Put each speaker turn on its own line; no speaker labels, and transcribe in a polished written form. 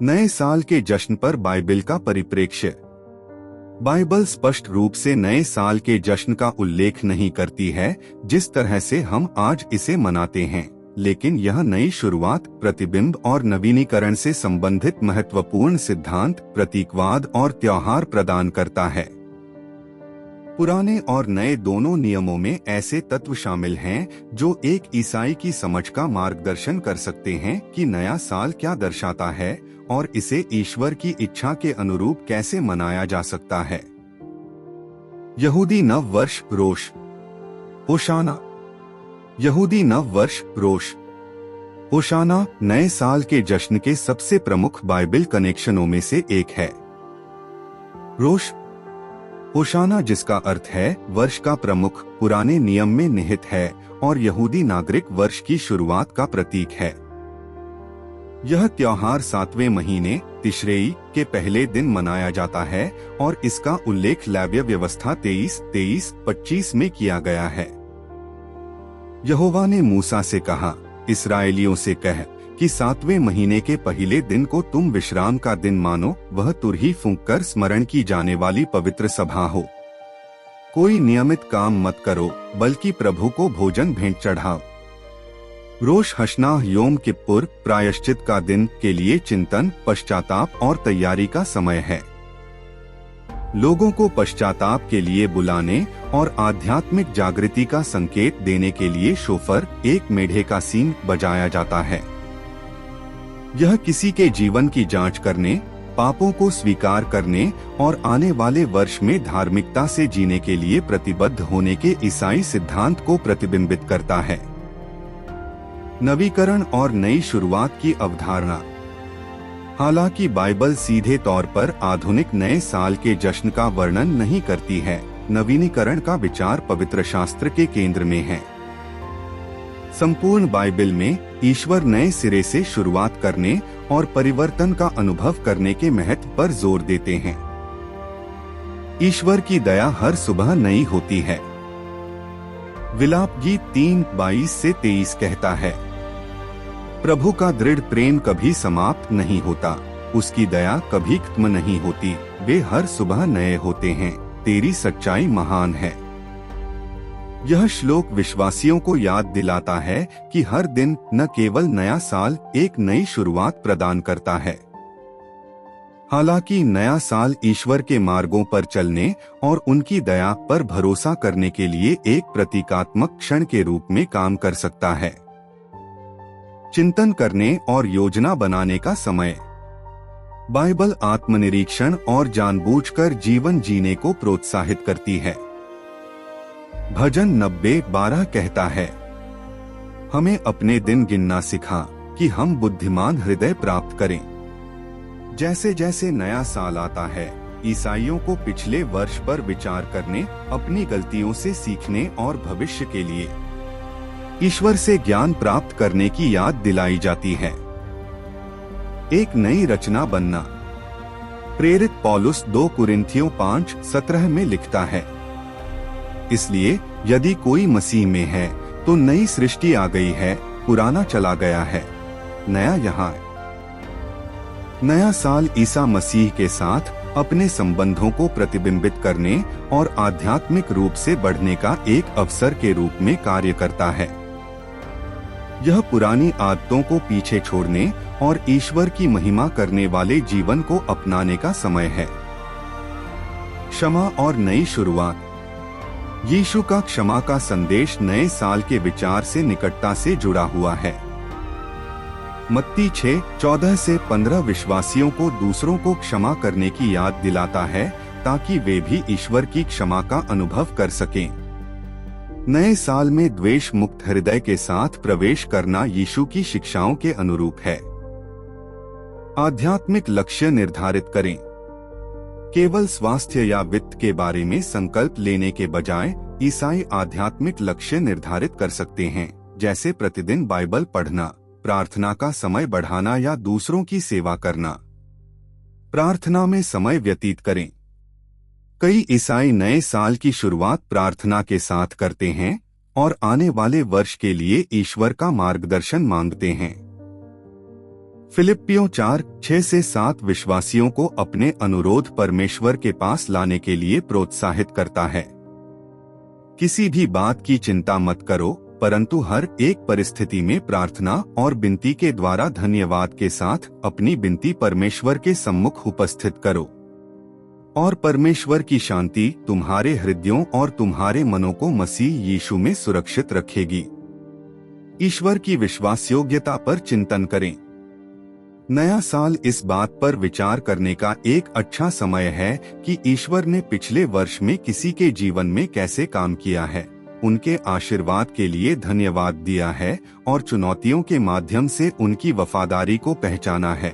नए साल के जश्न पर बाइबिल का परिप्रेक्ष्य। बाइबल स्पष्ट रूप से नए साल के जश्न का उल्लेख नहीं करती है जिस तरह से हम आज इसे मनाते हैं, लेकिन यह नई शुरुआत, प्रतिबिंब और नवीनीकरण से संबंधित महत्वपूर्ण सिद्धांत, प्रतीकवाद और त्योहार प्रदान करता है। पुराने और नए दोनों नियमों में ऐसे तत्व शामिल हैं जो एक ईसाई की समझ का मार्गदर्शन कर सकते हैं कि नया साल क्या दर्शाता है और इसे ईश्वर की इच्छा के अनुरूप कैसे मनाया जा सकता है। यहूदी नव वर्ष रोश होशाना। यहूदी नव वर्ष रोश होशाना नए साल के जश्न के सबसे प्रमुख बाइबल कनेक्शनों में से एक है। रोश होशाना, जिसका अर्थ है वर्ष का प्रमुख, पुराने नियम में निहित है और यहूदी नागरिक वर्ष की शुरुआत का प्रतीक है। यह त्योहार 7वें महीने तिश्रेई के पहले दिन मनाया जाता है और इसका उल्लेख लेव्य व्यवस्था 23-25 में किया गया है। यहोवा ने मूसा से कहा, इस्राएलियों से कह कि 7वें महीने के पहले दिन को तुम विश्राम का दिन मानो, वह तुरही फूंककर स्मरण की जाने वाली पवित्र सभा हो। कोई नियमित काम मत करो, बल्कि प्रभु को भोजन भेंट चढ़ाओ। रोश हश्नाह योम किप्पुर प्रायश्चित का दिन के लिए चिंतन, पश्चाताप और तैयारी का समय है। लोगों को पश्चाताप के लिए बुलाने और आध्यात्मिक जागृति का संकेत देने के लिए शोफर, एक मेढ़े का सींग, बजाया जाता है। यह किसी के जीवन की जांच करने, पापों को स्वीकार करने और आने वाले वर्ष में धार्मिकता से जीने के लिए प्रतिबद्ध होने के ईसाई सिद्धांत को प्रतिबिंबित करता है। नवीकरण और नई शुरुआत की अवधारणा। हालांकि बाइबल सीधे तौर पर आधुनिक नए साल के जश्न का वर्णन नहीं करती है, नवीनीकरण का विचार पवित्र शास्त्र के केंद्र में है। संपूर्ण बाइबल में ईश्वर नए सिरे से शुरुआत करने और परिवर्तन का अनुभव करने के महत्व पर जोर देते हैं। ईश्वर की दया हर सुबह नई होती है। विलाप गीत 3:22-23 कहता है, प्रभु का दृढ़ प्रेम कभी समाप्त नहीं होता, उसकी दया कभी खत्म नहीं होती, वे हर सुबह नए होते हैं, तेरी सच्चाई महान है। यह श्लोक विश्वासियों को याद दिलाता है कि हर दिन न केवल नया साल एक नई शुरुआत प्रदान करता है। हालांकि नया साल ईश्वर के मार्गों पर चलने और उनकी दया पर भरोसा करने के लिए एक प्रतीकात्मक क्षण के रूप में काम कर सकता है। चिंतन करने और योजना बनाने का समय। बाइबल आत्मनिरीक्षण और जानबूझकर जीवन जीने को प्रोत्साहित करती है। भजन 90:12 कहता है, हमें अपने दिन गिनना सिखा कि हम बुद्धिमान हृदय प्राप्त करें। जैसे जैसे नया साल आता है, ईसाइयों को पिछले वर्ष पर विचार करने, अपनी गलतियों से सीखने और भविष्य के लिए ईश्वर से ज्ञान प्राप्त करने की याद दिलाई जाती है। एक नई रचना बनना। प्रेरित पौलुस 2 कुरिन्थियों 5:17 में लिखता है, इसलिए यदि कोई मसीह में है तो नई सृष्टि आ गई है, पुराना चला गया है, नया यहाँ है। नया साल ईसा मसीह के साथ अपने संबंधों को प्रतिबिंबित करने और आध्यात्मिक रूप से बढ़ने का एक अवसर के रूप में कार्य करता है। यह पुरानी आदतों को पीछे छोड़ने और ईश्वर की महिमा करने वाले जीवन को अपनाने का समय है। क्षमा और नई शुरुआत। यीशु का क्षमा का संदेश नए साल के विचार से निकटता से जुड़ा हुआ है। मत्ती 6:14-15 विश्वासियों को दूसरों को क्षमा करने की याद दिलाता है ताकि वे भी ईश्वर की क्षमा का अनुभव कर सकें। नए साल में द्वेष मुक्त हृदय के साथ प्रवेश करना यीशु की शिक्षाओं के अनुरूप है। आध्यात्मिक लक्ष्य निर्धारित करें। केवल स्वास्थ्य या वित्त के बारे में संकल्प लेने के बजाय ईसाई आध्यात्मिक लक्ष्य निर्धारित कर सकते हैं, जैसे प्रतिदिन बाइबल पढ़ना, प्रार्थना का समय बढ़ाना या दूसरों की सेवा करना। प्रार्थना में समय व्यतीत करें। कई ईसाई नए साल की शुरुआत प्रार्थना के साथ करते हैं और आने वाले वर्ष के लिए ईश्वर का मार्गदर्शन मांगते हैं। फिलिप्पियों 4:6 से 7 विश्वासियों को अपने अनुरोध परमेश्वर के पास लाने के लिए प्रोत्साहित करता है। किसी भी बात की चिंता मत करो, परंतु हर एक परिस्थिति में प्रार्थना और विनती के द्वारा धन्यवाद के साथ अपनी विनती परमेश्वर के सम्मुख उपस्थित करो। और परमेश्वर की शांति तुम्हारे हृदयों और तुम्हारे मनों को मसीह यीशु में सुरक्षित रखेगी। ईश्वर की विश्वासयोग्यता पर चिंतन करें। नया साल इस बात पर विचार करने का एक अच्छा समय है कि ईश्वर ने पिछले वर्ष में किसी के जीवन में कैसे काम किया है, उनके आशीर्वाद के लिए धन्यवाद दिया है और चुनौतियों के माध्यम से उनकी वफादारी को पहचाना है।